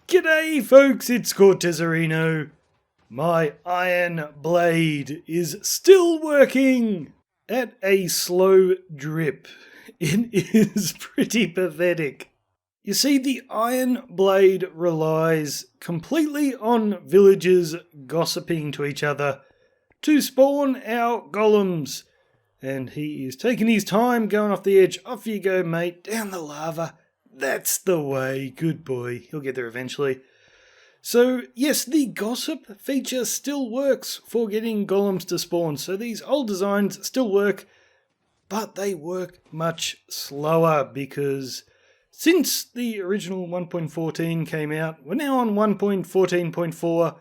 G'day folks, it's Cortezerino. My iron blade is still working at a slow drip. It is pretty pathetic. You see, the iron blade relies completely on villagers gossiping to each other to spawn our golems. And he is taking his time going off the edge. Off you go, mate, down the lava. That's the way. Good boy. He'll get there eventually. So, yes, the gossip feature still works for getting golems to spawn. So these old designs still work, but they work much slower because since the original 1.14 came out, we're now on 1.14.4,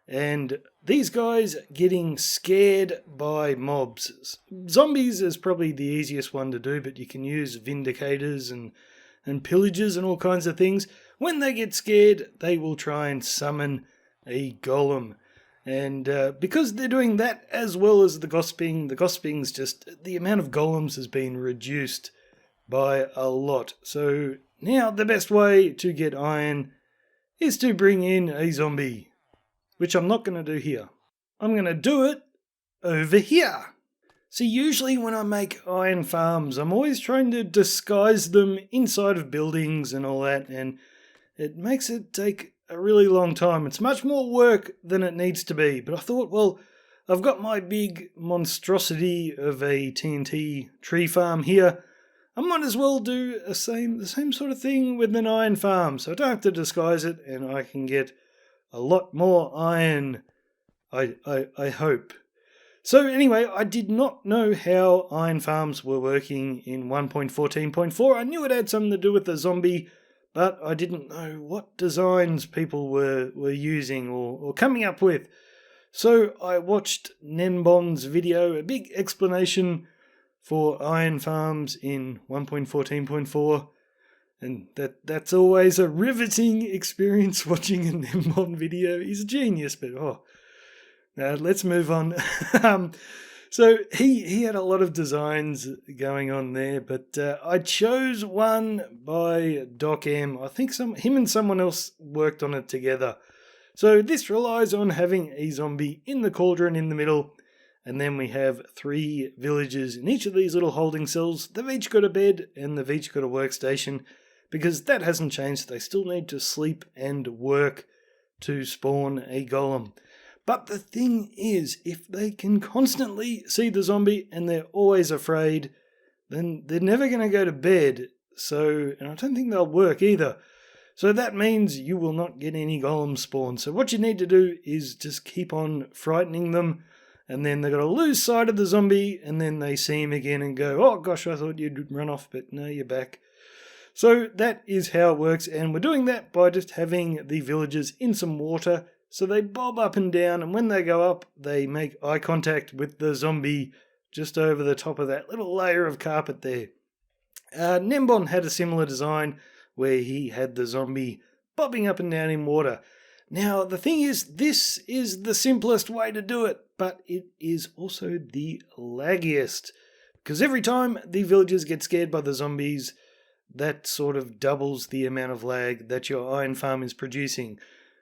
and these guys getting scared by mobs. Zombies is probably the easiest one to do, but you can use vindicators and pillagers and all kinds of things. When they get scared, they will try and summon a golem. And because they're doing that as well as the gossiping's just, the amount of golems has been reduced by a lot. So now the best way to get iron is to bring in a zombie, which I'm not going to do here. I'm going to do it over here. See, usually when I make iron farms, I'm always trying to disguise them inside of buildings and all that, and it makes it take a really long time. It's much more work than it needs to be, but I thought, well, I've got my big monstrosity of a TNT tree farm here. I might as well do the same sort of thing with an iron farm, so I don't have to disguise it, and I can get a lot more iron, I hope. So anyway, I did not know how iron farms were working in 1.14.4. I knew it had something to do with the zombie, but I didn't know what designs people were using or coming up with. So I watched Nenbon's video, a big explanation for iron farms in 1.14.4. And that's always a riveting experience watching a Nenbon video. He's a genius, but let's move on. So he had a lot of designs going on there, but I chose one by Doc M. I think him and someone else worked on it together. So this relies on having a zombie in the cauldron in the middle, and then we have 3 villagers in each of these little holding cells. They've each got a bed and they've each got a workstation, because that hasn't changed. They still need to sleep and work to spawn a golem. But the thing is, if they can constantly see the zombie and they're always afraid, then they're never going to go to bed. And I don't think they'll work either. So that means you will not get any golem spawn. So what you need to do is just keep on frightening them, and then they've got to lose sight of the zombie, and then they see him again and go, oh gosh, I thought you'd run off, but no, you're back. So that is how it works, and we're doing that by just having the villagers in some water. So they bob up and down, and when they go up, they make eye contact with the zombie just over the top of that little layer of carpet there. Nenbon had a similar design where he had the zombie bobbing up and down in water. Now, the thing is, this is the simplest way to do it, but it is also the laggiest. Because every time the villagers get scared by the zombies, that sort of doubles the amount of lag that your iron farm is producing.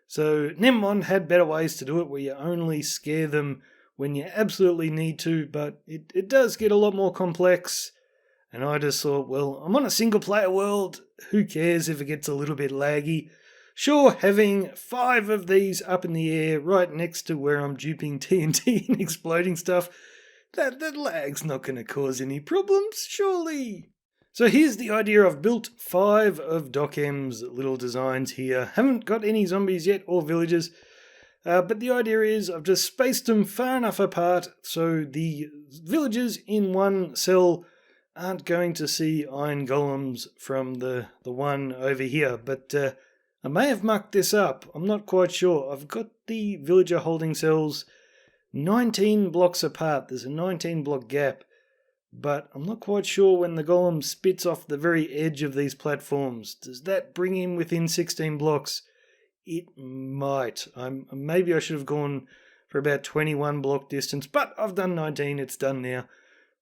So Nenbon had better ways to do it where you only scare them when you absolutely need to, but it does get a lot more complex. And I just thought, well, I'm on a single player world, who cares if it gets a little bit laggy? Sure, having 5 of these up in the air right next to where I'm duping TNT and exploding stuff, that lag's not going to cause any problems, surely. So here's the idea. I've built 5 of Doc M's little designs here. Haven't got any zombies yet or villagers. But the idea is I've just spaced them far enough apart so the villagers in one cell aren't going to see iron golems from the one over here. But I may have mucked this up. I'm not quite sure. I've got the villager holding cells 19 blocks apart. There's a 19 block gap. But I'm not quite sure when the golem spits off the very edge of these platforms. Does that bring him within 16 blocks? It might. Maybe I should have gone for about 21 block distance, but I've done 19. It's done now.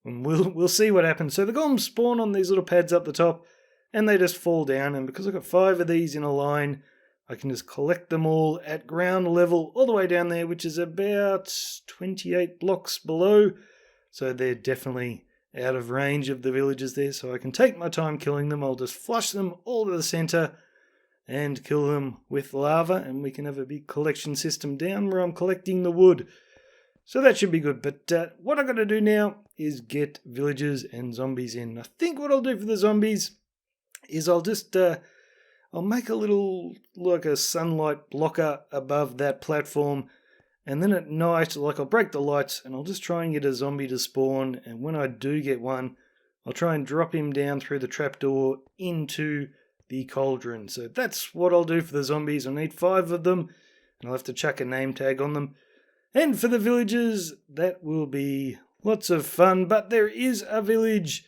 And we'll see what happens. So the golems spawn on these little pads up the top, and they just fall down. And because I've got 5 of these in a line, I can just collect them all at ground level all the way down there, which is about 28 blocks below. So they're definitely out of range of the villagers there. So I can take my time killing them. I'll just flush them all to the center and kill them with lava. And we can have a big collection system down where I'm collecting the wood. So that should be good. But what I've got to do now is get villagers and zombies in. I think what I'll do for the zombies is I'll just... I'll make a little, like a sunlight blocker above that platform, and then at night, I'll break the lights, and I'll just try and get a zombie to spawn, and when I do get one, I'll try and drop him down through the trapdoor into the cauldron. So that's what I'll do for the zombies. I need 5 of them, and I'll have to chuck a name tag on them. And for the villagers, that will be lots of fun, but there is a village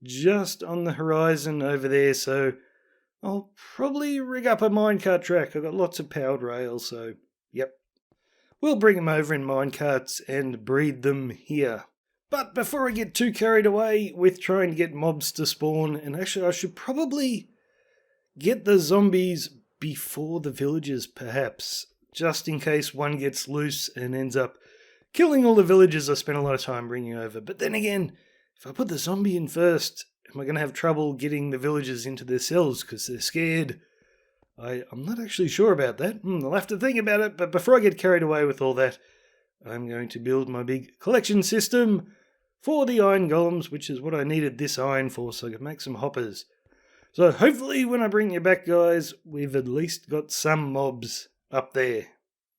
just on the horizon over there, so I'll probably rig up a minecart track. I've got lots of powered rails, so yep. We'll bring them over in minecarts and breed them here. But before I get too carried away with trying to get mobs to spawn, and actually I should probably get the zombies before the villagers perhaps, just in case one gets loose and ends up killing all the villagers I spent a lot of time bringing over. But then again, if I put the zombie in first, am I going to have trouble getting the villagers into their cells because they're scared? I'm not actually sure about that. I'll have to think about it, but before I get carried away with all that, I'm going to build my big collection system for the iron golems, which is what I needed this iron for, so I could make some hoppers. So hopefully when I bring you back, guys, we've at least got some mobs up there.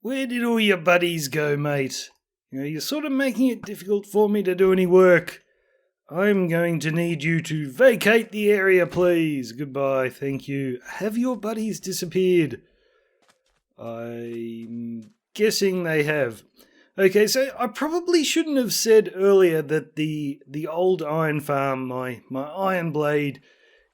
Where did all your buddies go, mate? You're sort of making it difficult for me to do any work. I'm going to need you to vacate the area, please. Goodbye, thank you. Have your buddies disappeared? I'm guessing they have. Okay, so I probably shouldn't have said earlier that the old iron farm, my iron blade,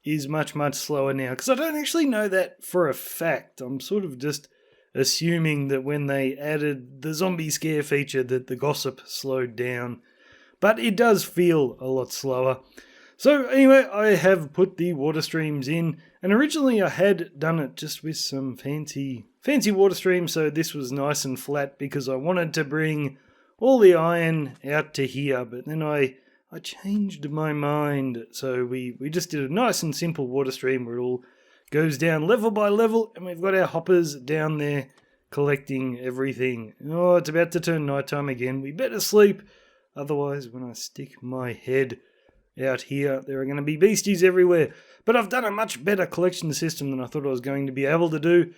is much, much slower now, because I don't actually know that for a fact. I'm sort of just assuming that when they added the zombie scare feature that the gossip slowed down. But it does feel a lot slower. So anyway, I have put the water streams in, and originally I had done it just with some fancy water streams, so this was nice and flat because I wanted to bring all the iron out to here, but then I changed my mind, so we just did a nice and simple water stream where it all goes down level by level, and we've got our hoppers down there collecting everything. Oh, it's about to turn nighttime again. We better sleep. Otherwise, when I stick my head out here, there are going to be beasties everywhere. But I've done a much better collection system than I thought I was going to be able to do,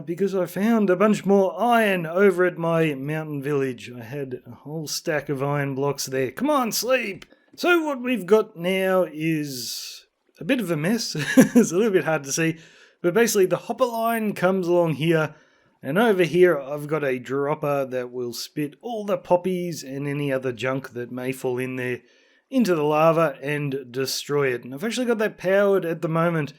because I found a bunch more iron over at my mountain village. I had a whole stack of iron blocks there. Come on, sleep! So what we've got now is a bit of a mess. It's a little bit hard to see. But basically, the hopper line comes along here, and over here I've got a dropper that will spit all the poppies and any other junk that may fall in there into the lava and destroy it. And I've actually got that powered at the moment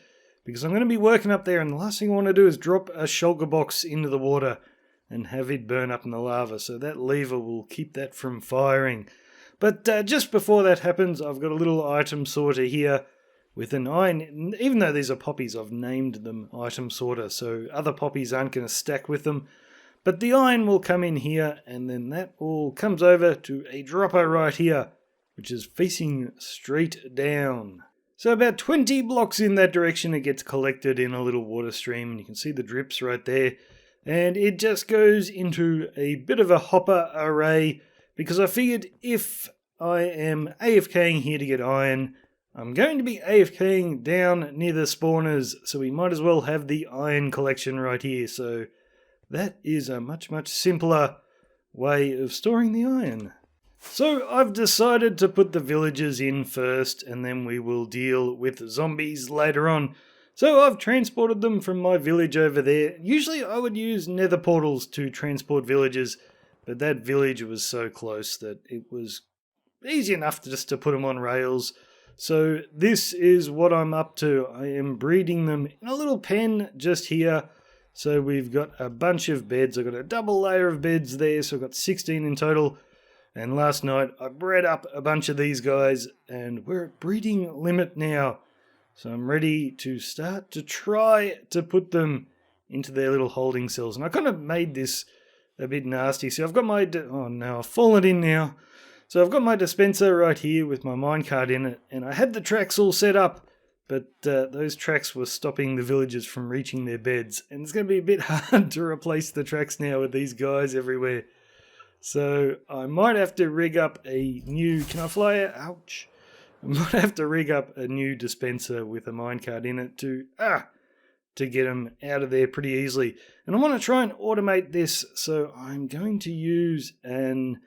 because I'm going to be working up there, and the last thing I want to do is drop a shulker box into the water and have it burn up in the lava. So that lever will keep that from firing. But just before that happens, I've got a little item sorter here with an iron. Even though these are poppies, I've named them item sorter, so other poppies aren't going to stack with them. But the iron will come in here, and then that all comes over to a dropper right here, which is facing straight down. So about 20 blocks in that direction, it gets collected in a little water stream, and you can see the drips right there. And it just goes into a bit of a hopper array, because I figured if I am AFKing here to get iron, I'm going to be AFKing down near the spawners, so we might as well have the iron collection right here. So that is a much, much simpler way of storing the iron. So I've decided to put the villagers in first, and then we will deal with zombies later on. So I've transported them from my village over there. Usually I would use nether portals to transport villagers, but that village was so close that it was easy enough just to put them on rails. So this is what I'm up to. I am breeding them in a little pen just here. So we've got a bunch of beds. I've got a double layer of beds there, so I've got 16 in total. And last night I bred up a bunch of these guys, and we're at breeding limit now. So I'm ready to start to try to put them into their little holding cells. And I kind of made this a bit nasty. So I've got my... oh no, I've fallen in now. So I've got my dispenser right here with my minecart in it. And I had the tracks all set up. But those tracks were stopping the villagers from reaching their beds. And it's going to be a bit hard to replace the tracks now with these guys everywhere. So I might have to rig up a new... Can I fly out? Ouch. I might have to rig up a new dispenser with a minecart in it to get them out of there pretty easily. And I want to try and automate this. So I'm going to use an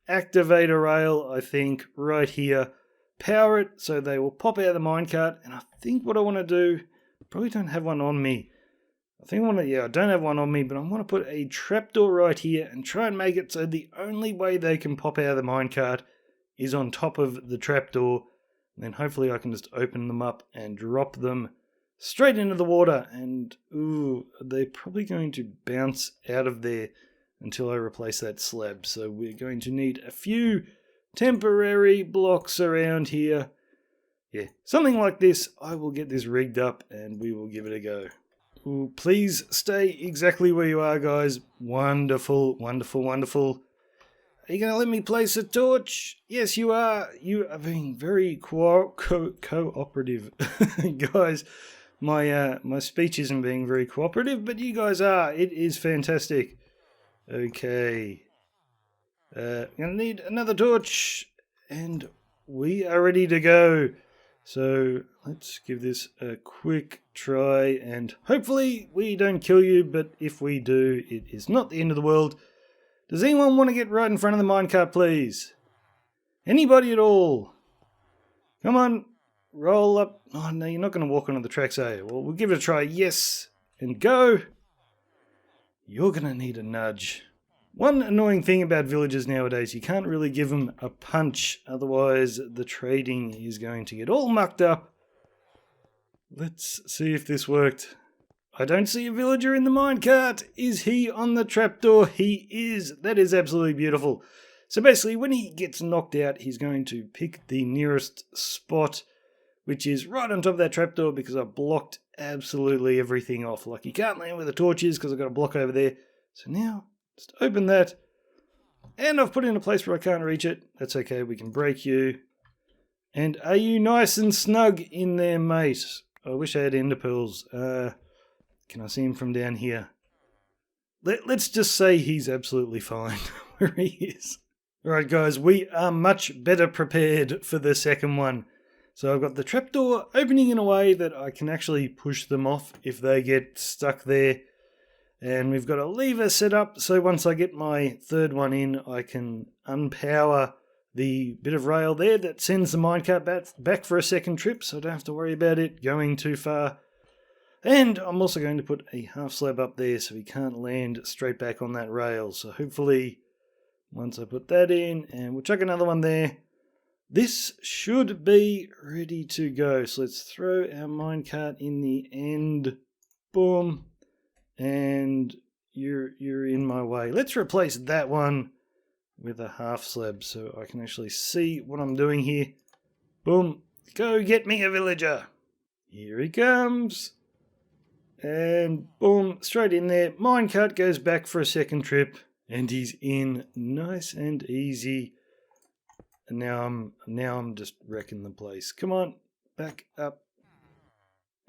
activator rail, I think, right here. Power it so they will pop out of the minecart. And I think what I want to do, probably don't have one on me. I don't have one on me, but I want to put a trapdoor right here and try and make it so the only way they can pop out of the minecart is on top of the trapdoor. And then hopefully I can just open them up and drop them straight into the water. And ooh, they're probably going to bounce out of there until I replace that slab. So we're going to need a few temporary blocks around here. Yeah, something like this. I will get this rigged up and we will give it a go. Ooh, please stay exactly where you are, guys. Wonderful, wonderful, wonderful. Are you going to let me place a torch? Yes, you are. You are being very cooperative. Guys, my speech isn't being very cooperative, but you guys are. It is fantastic. Okay. Going to need another torch, and we are ready to go. So let's give this a quick try, and hopefully we don't kill you, but if we do, it is not the end of the world. Does anyone want to get right in front of the minecart, please? Anybody at all? Come on, roll up. Oh no, you're not going to walk onto the tracks, are you? Well, we'll give it a try. Yes, and go. You're going to need a nudge. One annoying thing about villagers nowadays, you can't really give them a punch, otherwise the trading is going to get all mucked up. Let's see if this worked. I don't see a villager in the minecart. Is he on the trapdoor? He is. That is absolutely beautiful. So basically, when he gets knocked out, he's going to pick the nearest spot, which is right on top of that trapdoor because I've blocked absolutely everything off. Like, you can't land where the torch is because I've got a block over there. So now, just open that. And I've put it in a place where I can't reach it. That's okay, we can break you. And are you nice and snug in there, mate? I wish I had ender pearls. Can I see him from down here? Let's just say he's absolutely fine where he is. Alright guys, we are much better prepared for the second one. So I've got the trapdoor opening in a way that I can actually push them off if they get stuck there. And we've got a lever set up, so once I get my third one in, I can unpower the bit of rail there that sends the minecart back for a second trip, so I don't have to worry about it going too far. And I'm also going to put a half slab up there so he can't land straight back on that rail. So hopefully, once I put that in, and we'll chuck another one there, this should be ready to go. So let's throw our minecart in the end. Boom. And you're in my way. Let's replace that one with a half slab so I can actually see what I'm doing here. Boom. Go get me a villager. Here he comes. And boom, straight in there. Minecart goes back for a second trip. And he's in nice and easy. And now I'm just wrecking the place. Come on, back up.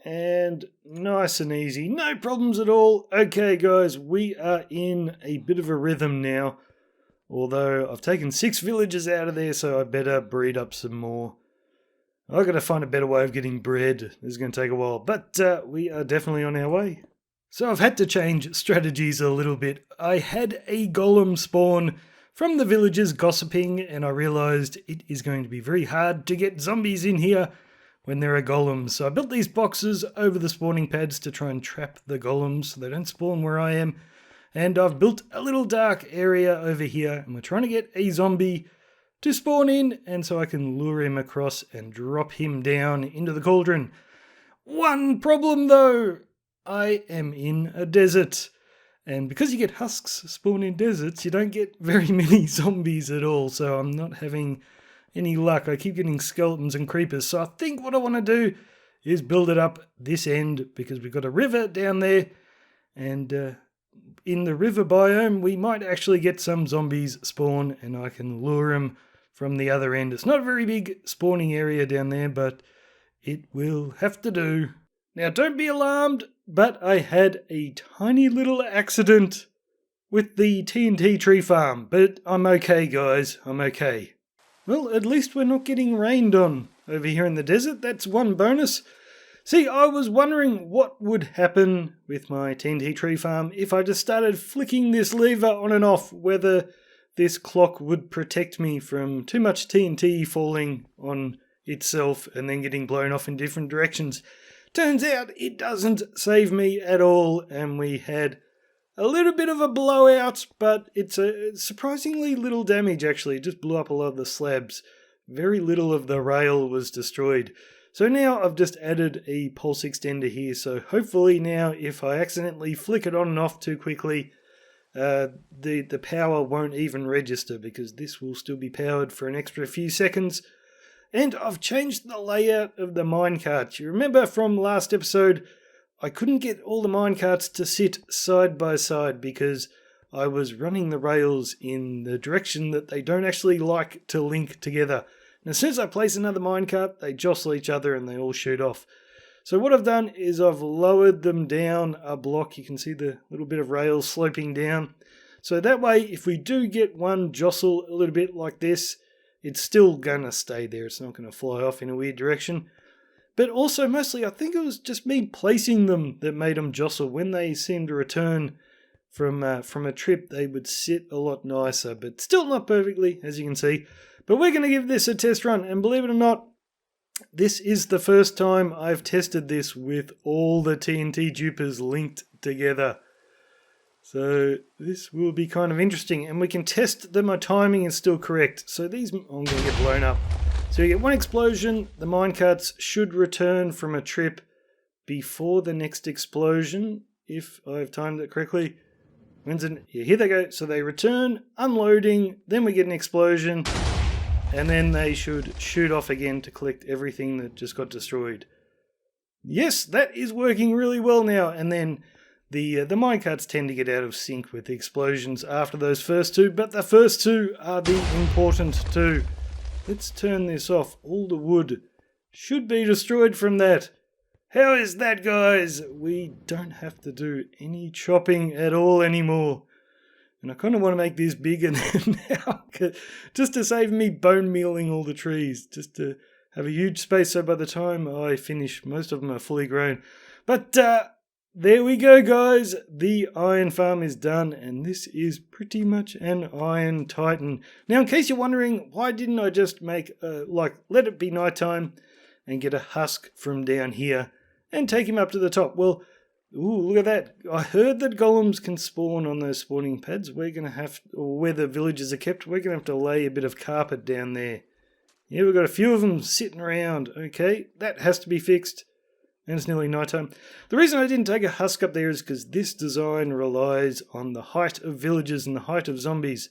And nice and easy. No problems at all. Okay, guys, we are in a bit of a rhythm now. Although I've taken 6 villagers out of there, so I better breed up some more. I've got to find a better way of getting bread. This is going to take a while, but we are definitely on our way. So I've had to change strategies a little bit. I had a golem spawn from the villagers gossiping, and I realised it is going to be very hard to get zombies in here when there are golems. So I built these boxes over the spawning pads to try and trap the golems so they don't spawn where I am. And I've built a little dark area over here, and we're trying to get a zombie to spawn in, and so I can lure him across and drop him down into the cauldron. One problem though, I am in a desert. And because you get husks spawn in deserts, you don't get very many zombies at all, so I'm not having any luck. I keep getting skeletons and creepers, so I think what I want to do is build it up this end, because we've got a river down there, And in the river biome, we might actually get some zombies spawn, and I can lure them from the other end. It's not a very big spawning area down there, but it will have to do. Now, don't be alarmed, but I had a tiny little accident with the TNT tree farm. But I'm okay, guys. I'm okay. Well, at least we're not getting rained on over here in the desert. That's one bonus. See, I was wondering what would happen with my TNT tree farm if I just started flicking this lever on and off, whether this clock would protect me from too much TNT falling on itself and then getting blown off in different directions. Turns out it doesn't save me at all, and we had a little bit of a blowout, but it's a surprisingly little damage actually. It just blew up a lot of the slabs. Very little of the rail was destroyed. So now I've just added a pulse extender here, so hopefully now if I accidentally flick it on and off too quickly, the power won't even register, because this will still be powered for an extra few seconds. And I've changed the layout of the minecarts. You remember from last episode, I couldn't get all the minecarts to sit side by side because I was running the rails in the direction that they don't actually like to link together. And as soon as I place another minecart, they jostle each other and they all shoot off. So what I've done is I've lowered them down a block. You can see the little bit of rails sloping down. So that way, if we do get one jostle a little bit like this, it's still going to stay there. It's not going to fly off in a weird direction. But also, mostly, I think it was just me placing them that made them jostle. When they seemed to return from a trip, they would sit a lot nicer. But still not perfectly, as you can see. But we're going to give this a test run. And believe it or not, this is the first time I've tested this with all the TNT dupers linked together. So this will be kind of interesting, and we can test that my timing is still correct. So these, I'm going to get blown up. So you get one explosion, the minecarts should return from a trip before the next explosion, if I've timed it correctly. Yeah, here they go. So they return, unloading, then we get an explosion, and then they should shoot off again to collect everything that just got destroyed. Yes, that is working really well now, and then the minecarts tend to get out of sync with the explosions after those first two, but the first two are the important two. Let's turn this off. All the wood should be destroyed from that. How is that, guys? We don't have to do any chopping at all anymore. And I kind of want to make this bigger now, just to save me bone mealing all the trees, just to have a huge space so by the time I finish, most of them are fully grown. But there we go, guys. The iron farm is done, and this is pretty much an iron titan. Now, in case you're wondering, why didn't I just make, let it be nighttime and get a husk from down here and take him up to the top? Well, ooh, look at that. I heard that golems can spawn on those spawning pads. We're going to have, or where the villagers are kept, we're going to have to lay a bit of carpet down there. Yeah, we've got a few of them sitting around. Okay, that has to be fixed. And it's nearly nighttime. The reason I didn't take a husk up there is because this design relies on the height of villagers and the height of zombies.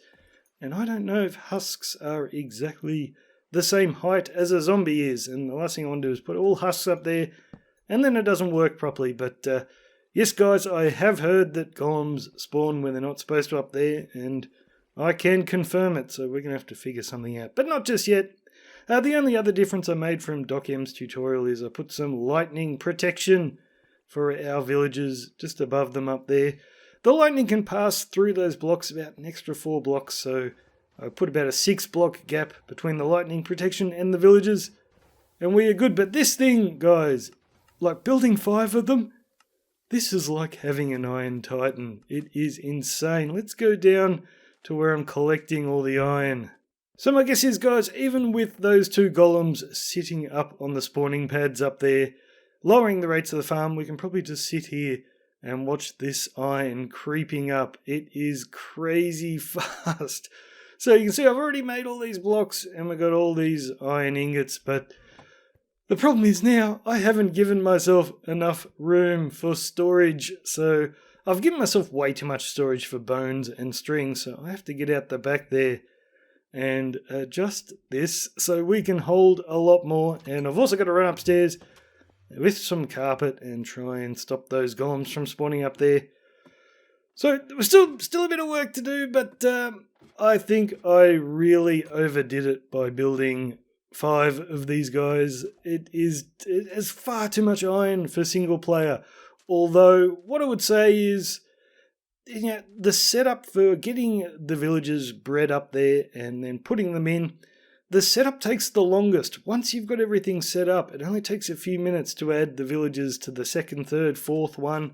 And I don't know if husks are exactly the same height as a zombie is. And the last thing I want to do is put all husks up there, and then it doesn't work properly. But yes, guys, I have heard that golems spawn when they're not supposed to up there, and I can confirm it. So we're going to have to figure something out. But not just yet. The only other difference I made from DocM's tutorial is I put some lightning protection for our villagers just above them up there. The lightning can pass through those blocks about an extra 4 blocks, so I put about a 6 block gap between the lightning protection and the villagers, and we are good. But this thing, guys, like building 5 of them, this is like having an iron titan. It is insane. Let's go down to where I'm collecting all the iron. So my guess is, guys, even with those 2 golems sitting up on the spawning pads up there, lowering the rates of the farm, we can probably just sit here and watch this iron creeping up. It is crazy fast. So you can see I've already made all these blocks and we've got all these iron ingots, but the problem is now I haven't given myself enough room for storage. So I've given myself way too much storage for bones and string, so I have to get out the back there and adjust this so we can hold a lot more. And I've also got to run upstairs with some carpet and try and stop those golems from spawning up there. So there's still a bit of work to do, but I think I really overdid it by building 5 of these guys. It has far too much iron for single player. Although what I would say is, the setup for getting the villagers bred up there and then putting them in, the setup takes the longest. Once you've got everything set up, it only takes a few minutes to add the villagers to the second, third, fourth one.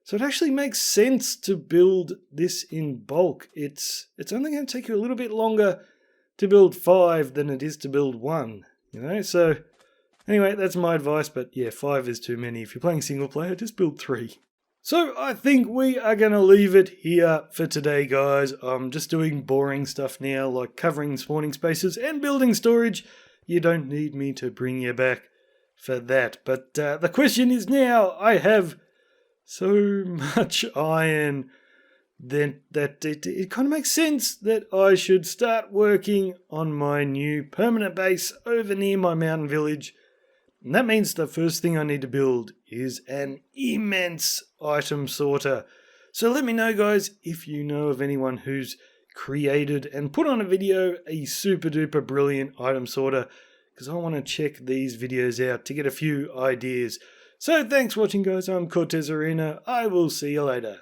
So it actually makes sense to build this in bulk. It's only going to take you a little bit longer to build 5 than it is to build 1. So anyway, that's my advice. But yeah, 5 is too many. If you're playing single player, just build 3. So I think we are going to leave it here for today, guys. I'm just doing boring stuff now, like covering spawning spaces and building storage. You don't need me to bring you back for that. But the question is now, I have so much iron that it kind of makes sense that I should start working on my new permanent base over near my mountain village. And that means the first thing I need to build is an immense item sorter. So let me know, guys, if you know of anyone who's created and put on a video a super duper brilliant item sorter, because I want to check these videos out to get a few ideas. So thanks for watching, guys. I'm Cortezerino. I will see you later.